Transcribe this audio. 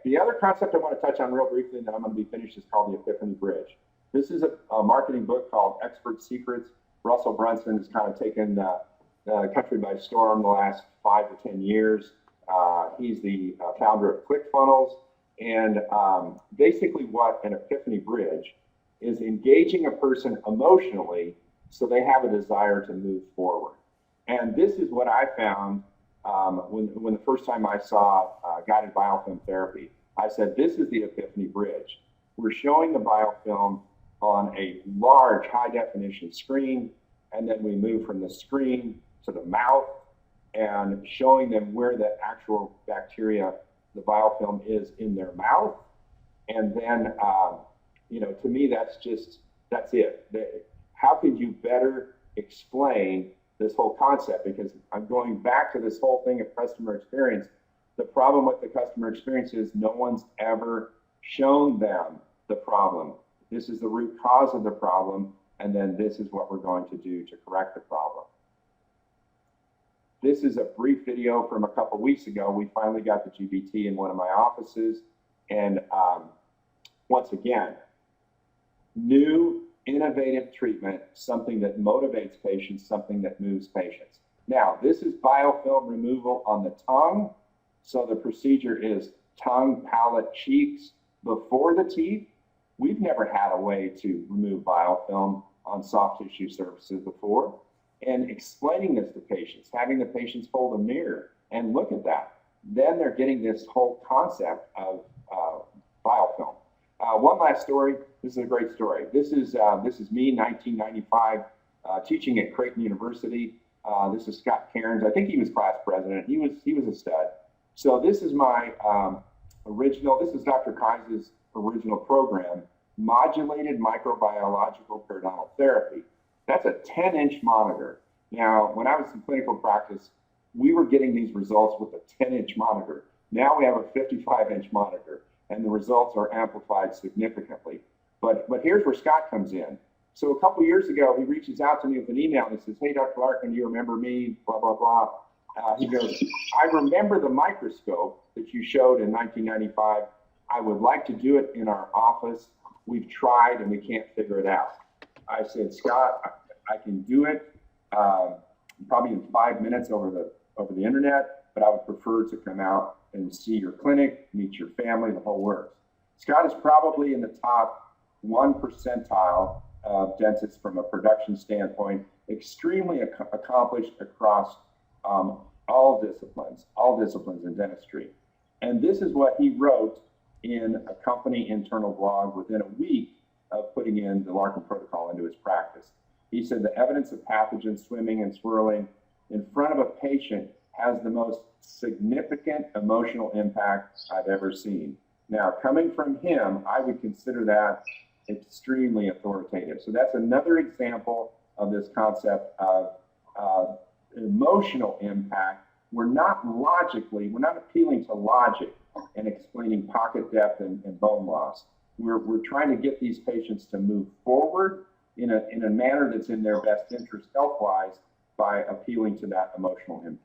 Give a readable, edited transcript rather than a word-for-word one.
the other concept I want to touch on real briefly, and then I'm going to be finished, is called the Epiphany Bridge. This is a marketing book called Expert Secrets. Russel Brunson has kind of taken the country by storm the last 5 to 10 years. He's the founder of ClickFunnels. And basically what an Epiphany Bridge is engaging a person emotionally so they have a desire to move forward. And this is what I found when the first time I saw guided biofilm therapy. I said, this is the Epiphany Bridge. We're showing the biofilm on a large high definition screen, and then we move from the screen to the mouth and showing them where the actual bacteria, the biofilm, is in their mouth. And then, you know, to me, that's it. How could you better explain this whole concept? Because I'm going back to this whole thing of customer experience. The problem with the customer experience is no one's ever shown them the problem. This is the root cause of the problem, and then this is what we're going to do to correct the problem. This is a brief video from a couple weeks ago. We finally got the GBT in one of my offices, and once again, new innovative treatment, something that motivates patients, something that moves patients. Now, this is biofilm removal on the tongue. So the procedure is tongue, palate, cheeks before the teeth. We've never had a way to remove biofilm on soft tissue surfaces before. And explaining this to patients, having the patients hold a mirror and look at that. Then they're getting this whole concept of biofilm. One last story. This is a great story. This is me, 1995, teaching at Creighton University. This is Scott Cairns. I think he was class president. He was a stud. So this is my this is Dr. Kai's original program, modulated microbiological periodontal therapy. That's a 10-inch monitor. Now, when I was in clinical practice, we were getting these results with a 10-inch monitor. Now we have a 55-inch monitor, and the results are amplified significantly. But here's where Scott comes in. So a couple years ago, he reaches out to me with an email and he says, "Hey, Dr. Larkin, do you remember me? Blah, blah, blah." He goes, "I remember the microscope that you showed in 1995. I would like to do it in our office. We've tried and we can't figure it out." I said, "Scott, I can do it probably in 5 minutes over the internet, but I would prefer to come out and see your clinic, meet your family, the whole works." Scott is probably in the top 1 percentile of dentists from a production standpoint, extremely accomplished across all disciplines in dentistry. And this is what he wrote in a company internal blog within a week of putting in the Larkin Protocol into his practice. He said, "The evidence of pathogens swimming and swirling in front of a patient has the most significant emotional impact I've ever seen." Now, coming from him, I would consider that extremely authoritative. So that's another example of this concept of emotional impact. We're not appealing to logic and explaining pocket depth and bone loss. We're trying to get these patients to move forward in a manner that's in their best interest health-wise by appealing to that emotional impact.